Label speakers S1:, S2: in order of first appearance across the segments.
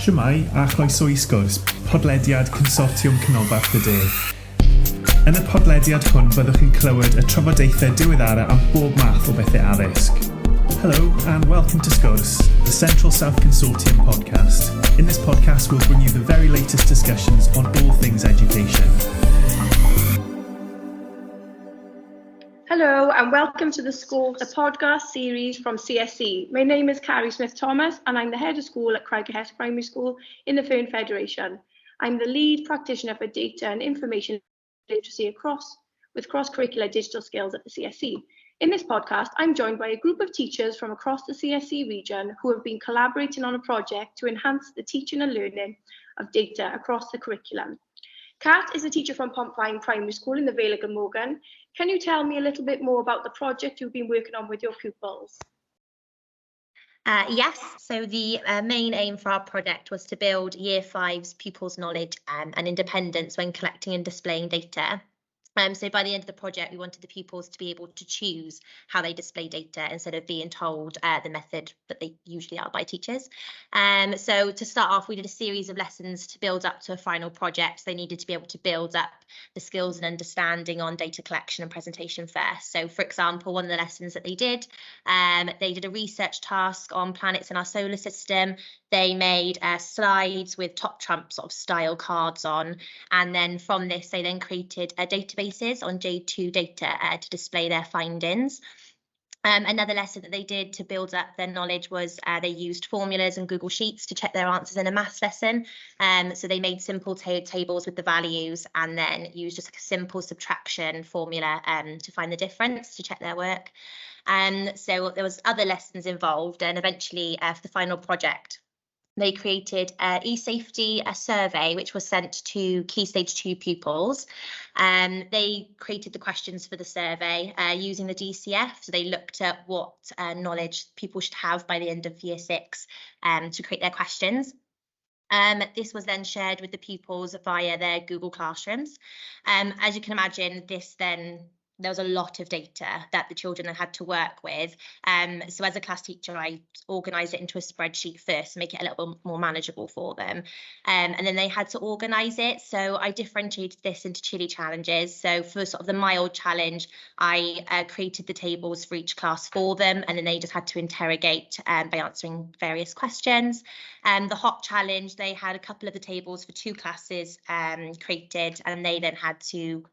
S1: Shwmae a chroeso I Sgwrs, podlediad Consortiwm Canolbarth y De. Yn y podlediad hwn byddwch chi'n clywed y trafodaethau diweddara am bob math o bethau addysg. Hello and welcome to Sgwrs, the Central South Consortium podcast. In this podcast we'll bring you the very latest discussions on all things education.
S2: Hello and welcome to the Sgwrs, a podcast series from CSC. My name is Carrie Smith-Thomas and I'm the head of school at Craighurst Primary School in the Fern Federation. I'm the lead practitioner for data and information literacy with cross-curricular digital skills at the CSC. In this podcast, I'm joined by a group of teachers from across the CSC region who have been collaborating on a project to enhance the teaching and learning of data across the curriculum. Kat is a teacher from Pontfine Primary School in the Vale of Glamorgan. Can you tell me a little bit more about the project you've been working on with your pupils?
S3: Yes, so the main aim for our project was to build Year 5's pupils' knowledge and independence when collecting and displaying data. So by the end of the project, we wanted the pupils to be able to choose how they display data instead of being told the method that they usually are by teachers. So to start off, we did a series of lessons to build up to a final project. They needed to be able to build up the skills and understanding on data collection and presentation first. So for example, one of the lessons that they did a research task on planets in our solar system. They made slides with top Trump sort of style cards on, and then from this they then created databases on J2 data to display their findings. Another lesson that they did to build up their knowledge was they used formulas and Google Sheets to check their answers in a maths lesson. So they made simple tables with the values and then used just like a simple subtraction formula to find the difference to check their work. So there was other lessons involved, and eventually for the final project, they created e-safety, a survey which was sent to Key Stage 2 pupils. They created the questions for the survey using the DCF. So they looked at what knowledge people should have by the end of Year 6 to create their questions. This was then shared with the pupils via their Google Classrooms. As you can imagine, there was a lot of data that the children then had to work with. So as a class teacher, I organised it into a spreadsheet first to make it a little bit more manageable for them. And then they had to organise it. So I differentiated this into chili challenges. So for sort of the mild challenge, I created the tables for each class for them, and then they just had to interrogate by answering various questions. The hot challenge, they had a couple of the tables for 2 classes created, and they then had to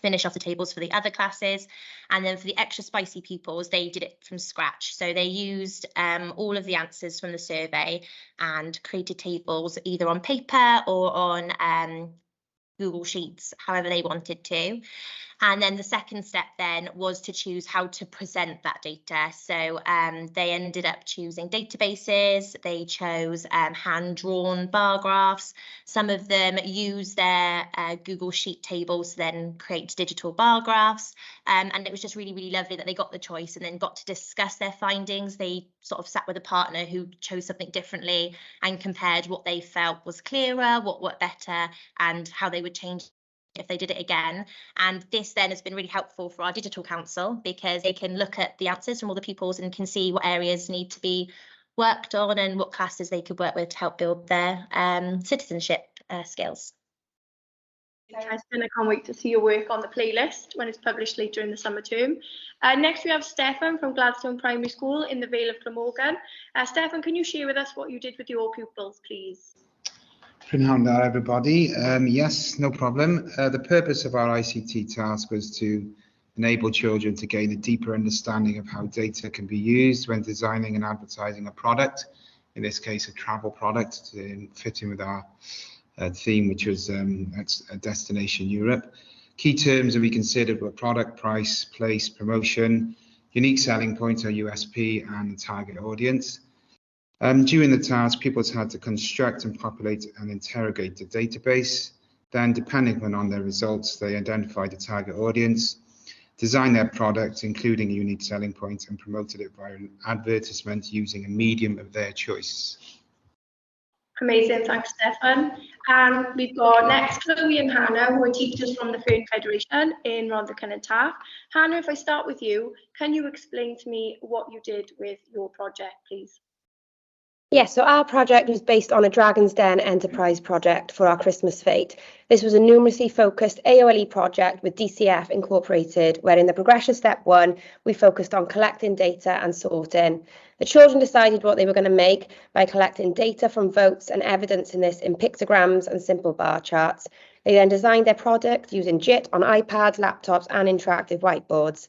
S3: finish off the tables for the other classes. And then for the extra spicy pupils, they did it from scratch. So they used all of the answers from the survey and created tables either on paper or on Google Sheets, however they wanted to. And then the second step then was to choose how to present that data. So they ended up choosing databases, they chose hand-drawn bar graphs. Some of them used their Google Sheet tables to then create digital bar graphs. And it was just really, really lovely that they got the choice and then got to discuss their findings. They sort of sat with a partner who chose something differently and compared what they felt was clearer, what worked better, and how they would change if they did it again. And this then has been really helpful for our digital council because they can look at the answers from all the pupils and can see what areas need to be worked on and what classes they could work with to help build their citizenship skills.
S2: I can't wait to see your work on the playlist when it's published later in the summer term. Next we have Stefan from Gladstone Primary School in the Vale of Glamorgan. Stefan, can you share with us what you did with your pupils, please?
S4: Prynhawn there, everybody. Yes, no problem. The purpose of our ICT task was to enable children to gain a deeper understanding of how data can be used when designing and advertising a product, in this case a travel product, to fit in with our theme, which was Destination Europe. Key terms that we considered were product, price, place, promotion, unique selling point or USP, and the target audience. During the task, pupils had to construct and populate and interrogate the database. Then, depending on their results, they identified the target audience, designed their product, including a unique selling point, and promoted it via an advertisement using a medium of their choice.
S2: Amazing, thanks, Stefan. And we've got next Chloe and Hannah, who are teachers from the Fern Federation in Rhondda and Taff. Hannah, if I start with you, can you explain to me what you did with your project, please?
S5: Yes, so our project was based on a Dragon's Den enterprise project for our Christmas fete. This was a numeracy focused AOLE project with DCF incorporated, where in the progression step 1, we focused on collecting data and sorting. The children decided what they were going to make by collecting data from votes and evidencing this in pictograms and simple bar charts. They then designed their product using JIT on iPads, laptops and interactive whiteboards.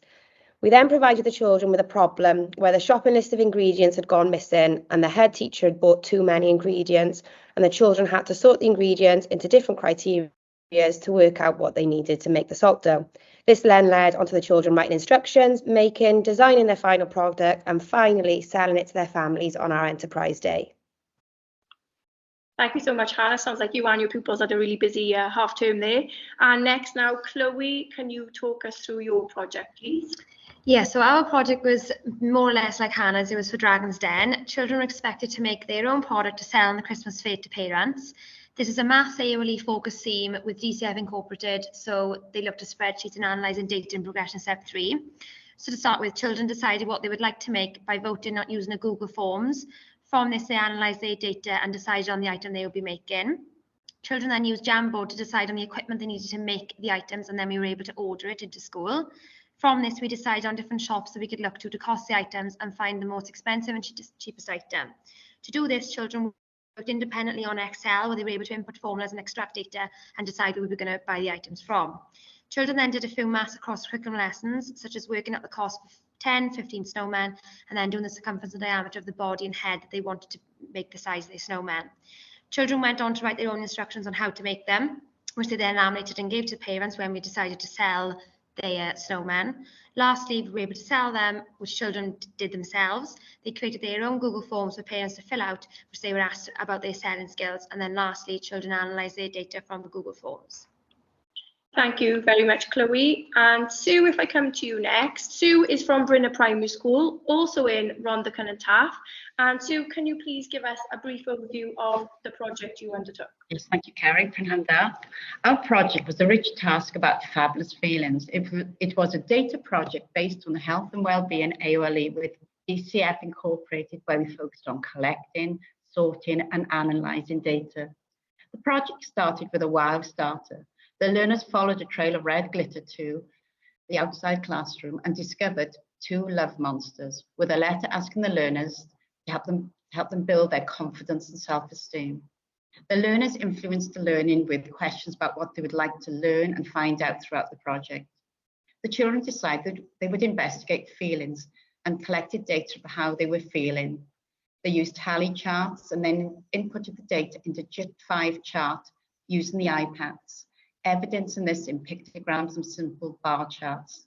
S5: We then provided the children with a problem where the shopping list of ingredients had gone missing and the head teacher had bought too many ingredients, and the children had to sort the ingredients into different criteria to work out what they needed to make the salt dough. This then led onto the children writing instructions, making, designing their final product, and finally selling it to their families on our enterprise day.
S2: Thank you so much, Hannah. Sounds like you and your pupils had a really busy half term there. And next now, Chloe, can you talk us through your project, please?
S6: Yeah, so our project was more or less like Hannah's. It was for Dragon's Den. Children were expected to make their own product to sell on the Christmas fete to parents. This is a maths AOLE focus theme with DCF incorporated, so they looked at spreadsheets and analysing data in progression step 3. So to start with, children decided what they would like to make by voting, not using a Google Forms. From this, they analysed their data and decided on the item they would be making. Children then used Jamboard to decide on the equipment they needed to make the items, and then we were able to order it into school. From this, we decided on different shops that we could look to cost the items and find the most expensive and cheapest item. To do this, children worked independently on Excel, where they were able to input formulas and extract data and decide where we were going to buy the items from. Children then did a few maths cross-curricular lessons, such as working out the cost of 10, 15 snowmen, and then doing the circumference and diameter of the body and head that they wanted to make the size of their snowman. Children went on to write their own instructions on how to make them, which they then laminated and gave to parents when we decided to sell their snowmen. Lastly, we were able to sell them, which children did themselves. They created their own Google Forms for parents to fill out, which they were asked about their selling skills. And then lastly, children analysed their data from the Google Forms.
S2: Thank you very much, Chloe. And Sue, if I come to you next. Sue is from Brynner Primary School, also in Rhondda and Taff. And Sue, can you please give us a brief overview of the project you undertook?
S7: Yes, thank you, Carrie. Our project was a rich task about fabulous feelings. It was a data project based on the health and well-being AOLE with DCF incorporated, where we focused on collecting, sorting and analysing data. The project started with a wow starter. The learners followed a trail of red glitter to the outside classroom and discovered 2 love monsters with a letter asking the learners to help them build their confidence and self-esteem. The learners influenced the learning with questions about what they would like to learn and find out throughout the project. The children decided they would investigate feelings and collected data for how they were feeling. They used tally charts and then inputted the data into JIT5 chart using the iPads, evidencing this in pictograms and simple bar charts.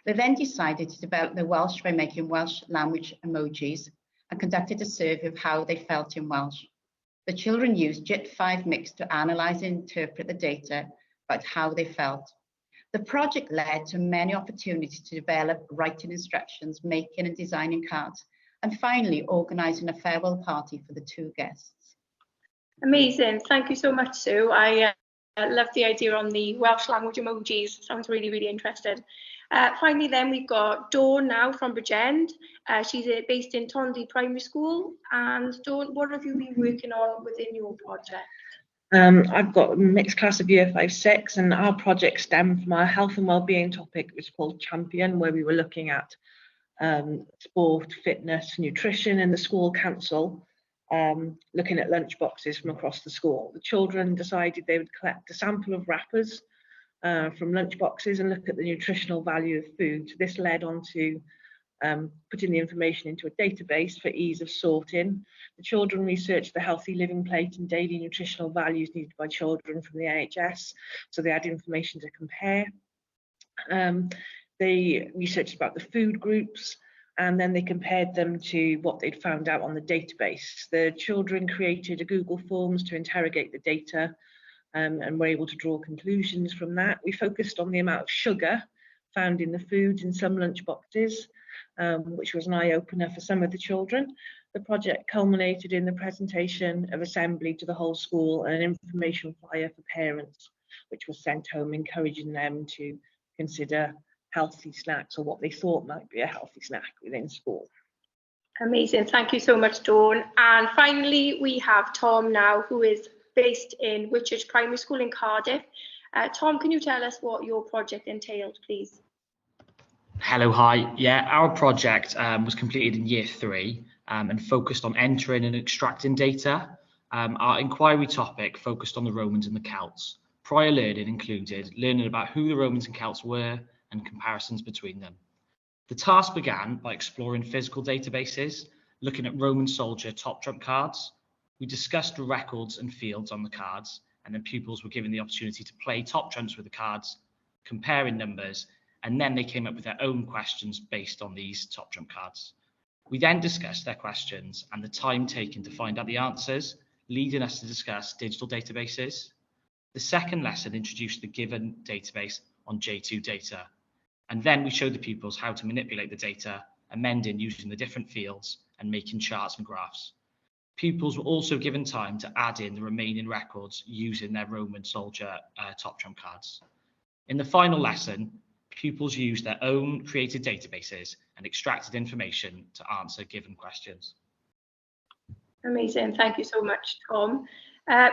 S7: They then decided to develop their Welsh by making Welsh language emojis and conducted a survey of how they felt in Welsh. The children used JIT5 mix to analyse and interpret the data about how they felt. The project led to many opportunities to develop writing instructions, making and designing cards, and finally organising a farewell party for the 2 guests.
S2: Amazing. Thank you so much, Sue. I love the idea on the Welsh language emojis. Sounds really, really interesting. Finally, then we've got Dawn now from Bridgend. She's based in Tondy Primary School. And Dawn, what have you been working on within your project?
S8: I've got a mixed class of year 5-6, and our project stemmed from our health and wellbeing topic, which is called Champion, where we were looking at sport, fitness, nutrition in the school council, looking at lunch boxes from across the school. The children decided they would collect a sample of wrappers from lunch boxes and look at the nutritional value of food. This led on to putting the information into a database for ease of sorting. The children researched the healthy living plate and daily nutritional values needed by children from the NHS, so they had information to compare. They researched about the food groups, and then they compared them to what they'd found out on the database. The children created a Google Forms to interrogate the data and were able to draw conclusions from that. We focused on the amount of sugar found in the foods in some lunch boxes, which was an eye-opener for some of the children. The project culminated in the presentation of assembly to the whole school and an information flyer for parents, which was sent home, encouraging them to consider healthy snacks or what they thought might be a healthy snack within school.
S2: Amazing. Thank you so much, Dawn. And finally, we have Tom now, who is based in Whitchurch Primary School in Cardiff. Tom, can you tell us what your project entailed, please?
S9: Hello, hi. Yeah, our project was completed in year 3 and focused on entering and extracting data. Our inquiry topic focused on the Romans and the Celts. Prior learning included learning about who the Romans and Celts were and comparisons between them. The task began by exploring physical databases, looking at Roman soldier top trump cards. We discussed the records and fields on the cards, and then pupils were given the opportunity to play top trumps with the cards, comparing numbers, and then they came up with their own questions based on these top trump cards. We then discussed their questions and the time taken to find out the answers, leading us to discuss digital databases. The second lesson introduced the given database on J2 data. And then we showed the pupils how to manipulate the data, amending using the different fields and making charts and graphs. Pupils were also given time to add in the remaining records using their Roman soldier top trump cards. In the final lesson, pupils used their own created databases and extracted information to answer given questions.
S2: Amazing. Thank you so much, Tom.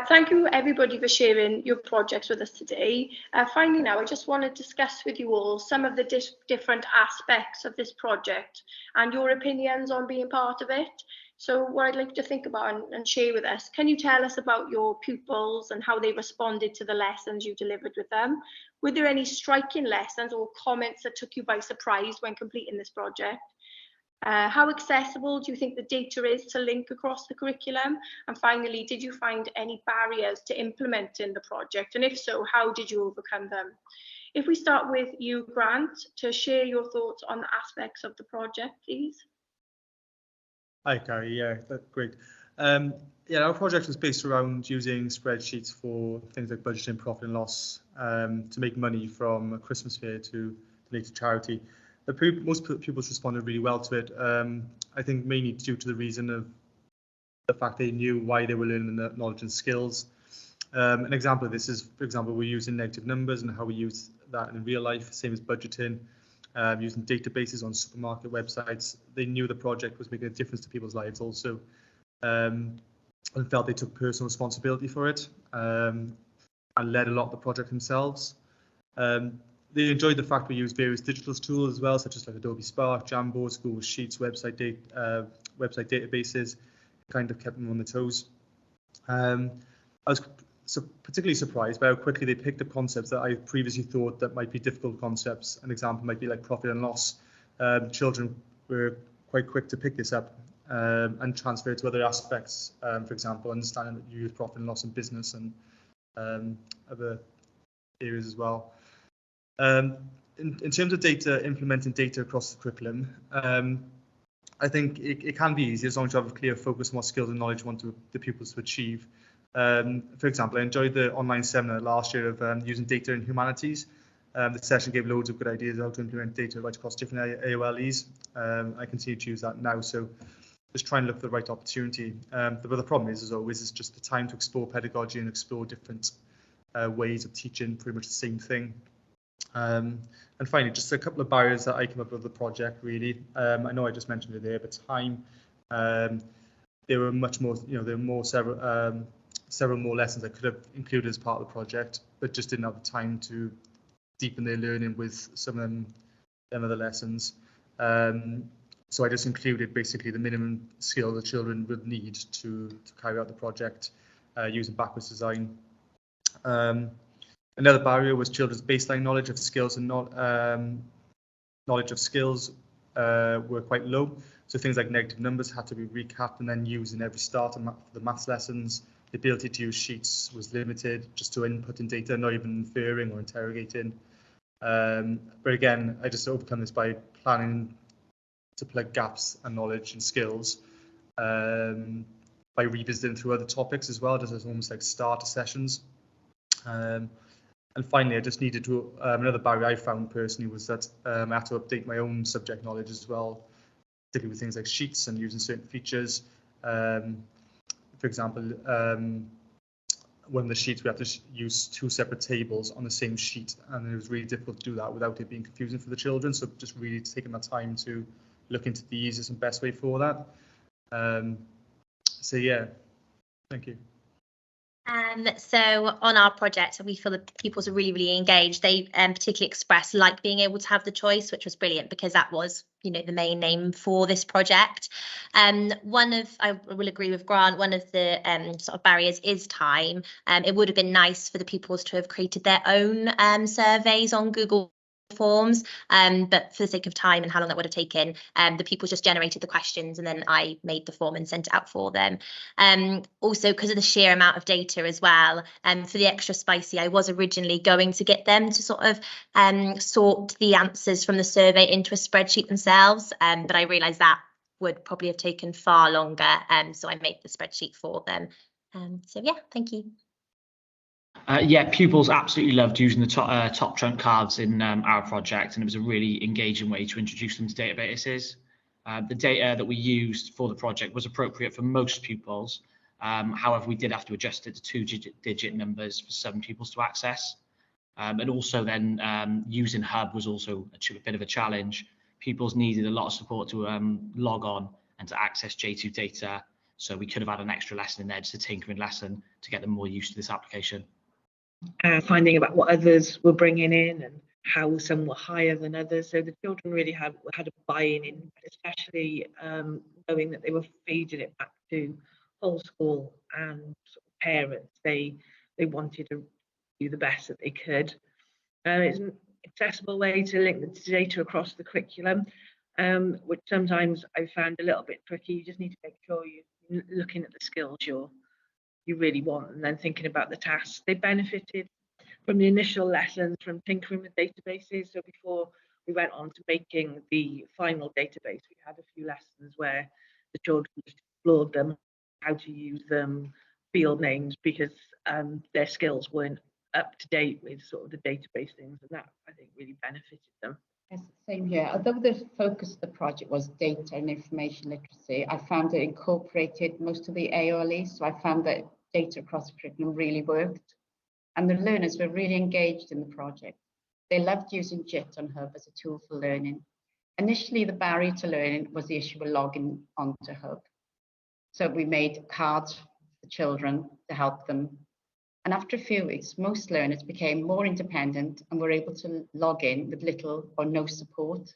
S2: Thank you everybody for sharing your projects with us today. Finally now, I just want to discuss with you all some of the different aspects of this project and your opinions on being part of it. So what I'd like to think about and share with us, can you tell us about your pupils and how they responded to the lessons you delivered with them? Were there any striking lessons or comments that took you by surprise when completing this project? How accessible do you think the data is to link across the curriculum? And finally, did you find any barriers to implementing the project? And if so, how did you overcome them? If we start with you, Grant, to share your thoughts on the aspects of the project, please.
S10: Hi, Carrie. Yeah, that's great. Yeah, our project was based around using spreadsheets for things like budgeting, profit and loss, to make money from a Christmas fair to donate to charity. Most pupils responded really well to it. I think mainly due to the reason of the fact they knew why they were learning the knowledge and skills. An example of this is, for example, we're using negative numbers and how we use that in real life, same as budgeting, using databases on supermarket websites. They knew the project was making a difference to people's lives also, and felt they took personal responsibility for it, and led a lot of the project themselves. They enjoyed the fact we used various digital tools as well, such as like Adobe Spark, Jamboard, Google Sheets, website databases. Kind of kept them on their toes. I was particularly surprised by how quickly they picked up concepts that I previously thought that might be difficult concepts. An example might be like profit and loss. Children were quite quick to pick this up and transfer it to other aspects. For example, understanding that you use profit and loss in business and other areas as well. In terms of data, implementing data across the curriculum, I think it can be easy as long as you have a clear focus on what skills and knowledge you want the pupils to achieve. For example, I enjoyed the online seminar last year of using data in humanities. The session gave loads of good ideas how to implement data right across different AOLEs. I continue to use that now, so just try and look for the right opportunity. But the problem is, as always, is just the time to explore pedagogy and explore different ways of teaching pretty much the same thing. And finally, just a couple of barriers that I came up with the project, really. I know I just mentioned it there, but time. There were much more, there were more several more lessons I could have included as part of the project, but just didn't have the time to deepen their learning with some of them other lessons. So I just included basically the minimum skill the children would need to carry out the project using backwards design. Another barrier was children's baseline knowledge of skills and knowledge of skills were quite low. So things like negative numbers had to be recapped and then used in every start of the maths lessons. The ability to use sheets was limited just to inputting data, not even inferring or interrogating. But again, I just overcome this by planning to plug gaps and knowledge and skills by revisiting through other topics as well, just as almost like starter sessions. And finally, I just needed to, another barrier I found personally was that I had to update my own subject knowledge as well, particularly with things like sheets and using certain features. For example, one of the sheets we had to use 2 separate tables on the same sheet, and it was really difficult to do that without it being confusing for the children. So just really taking my time to look into the easiest and best way for that. So yeah, thank you.
S3: So on our project, we feel that pupils are really engaged. They particularly expressed like being able to have the choice, which was brilliant because that was, the main aim for this project. I will agree with Grant, one of the sort of barriers is time. It would have been nice for the pupils to have created their own surveys on Google Forms, but for the sake of time and how long that would have taken, the pupils just generated the questions and then I made the form and sent it out for them. Also, because of the sheer amount of data as well, for the extra spicy, I was originally going to get them to sort of sort the answers from the survey into a spreadsheet themselves, but I realised that would probably have taken far longer, so I made the spreadsheet for them. So yeah, thank you.
S9: Pupils absolutely loved using the top trump cards in our project, and it was a really engaging way to introduce them to databases. The data that we used for the project was appropriate for most pupils. However, we did have to adjust it to 2-digit numbers for some pupils to access. And also then using Hub was also a bit of a challenge. Pupils needed a lot of support to log on and to access J2 data. So we could have had an extra lesson in there, just a tinkering lesson to get them more used to this application.
S8: Finding about what others were bringing in and how some were higher than others. So the children really had a buy-in, especially knowing that they were feeding it back to whole school and parents. They wanted to do the best that they could. It's an accessible way to link the data across the curriculum, which sometimes I found a little bit tricky. You just need to make sure you're looking at the skills you really want and then thinking about the tasks. They benefited from the initial lessons from tinkering with databases. So before we went on to making the final database, we had a few lessons where the children just explored them, how to use them, field names, because their skills weren't up to date with sort of the database things, and that I think really benefited them.
S7: Yes, same here. Although the focus of the project was data and information literacy, I found it incorporated most of the AOLE, so I found that data across the curriculum really worked. And the learners were really engaged in the project. They loved using JIT on Hub as a tool for learning. Initially, the barrier to learning was the issue of logging onto Hub. So we made cards for children to help them. And after a few weeks, most learners became more independent and were able to log in with little or no support.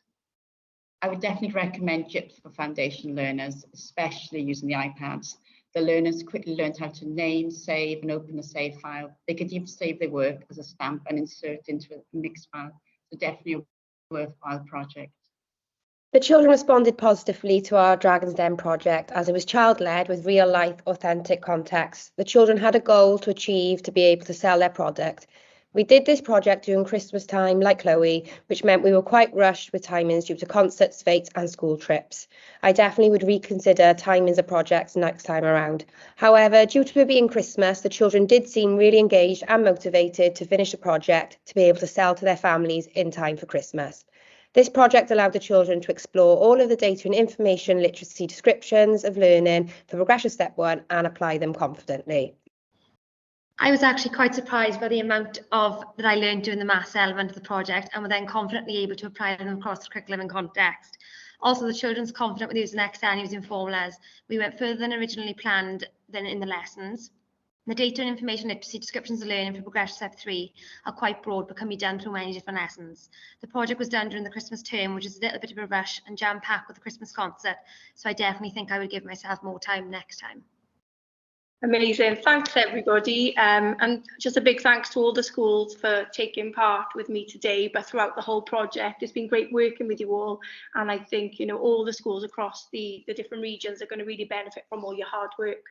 S7: I would definitely recommend JIT for foundation learners, especially using the iPads. The learners quickly learned how to name, save, and open a save file. They could even save their work as a stamp and insert into a mixed file. So definitely a worthwhile project.
S5: The children responded positively to our Dragon's Den project as it was child-led with real-life, authentic context. The children had a goal to achieve to be able to sell their product. We did this project during Christmas time, like Chloe, which meant we were quite rushed with timings due to concerts, fates and school trips. I definitely would reconsider timings of projects next time around. However, due to it being Christmas, the children did seem really engaged and motivated to finish the project to be able to sell to their families in time for Christmas. This project allowed the children to explore all of the data and information literacy descriptions of learning for Progression Step 1 and apply them confidently.
S6: I was actually quite surprised by the amount that I learned during the maths element of the project and were then confidently able to apply them across the curriculum and context. Also, the children's confident with using Excel and using formulas. We went further than originally planned than in the lessons. The data and information literacy descriptions of learning for Progression Step 3 are quite broad but can be done through many different lessons. The project was done during the Christmas term, which is a little bit of a rush and jam-packed with the Christmas concert, so I definitely think I would give myself more time next time.
S2: Amazing. Thanks, everybody. And just a big thanks to all the schools for taking part with me today, but throughout the whole project. It's been great working with you all. And I think, all the schools across the different regions are going to really benefit from all your hard work.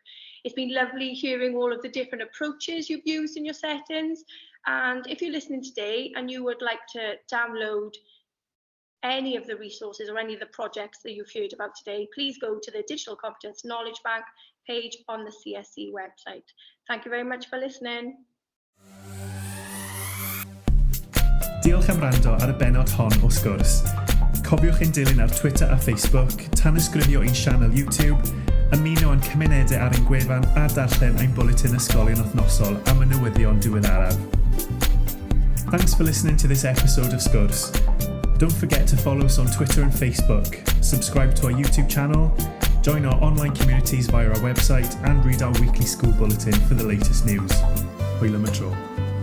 S2: It's been lovely hearing all of the different approaches you've used in your settings. And if you're listening today and you would like to download any of the resources or any of the projects that you've heard about today, please go to the Digital Competence Knowledge Bank page on the CSC website. Thank you very much for listening.
S1: Diolch am wrando ar y benod hon o Sgwrs. Cofiwch ein dilyn ar Twitter a Facebook, tan ysgrifio ein sianel YouTube, ymuno yn cymunedau ar ein gwefan a darllen ein bwletin ysgolion wythnosol am y newyddion diweddaraf. Thanks for listening to this episode of Sgwrs. Don't forget to follow us on Twitter and Facebook, subscribe to our YouTube channel, join our online communities via our website, and read our weekly school bulletin for the latest news. Hwyl am y tro.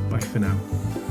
S1: Bye for now.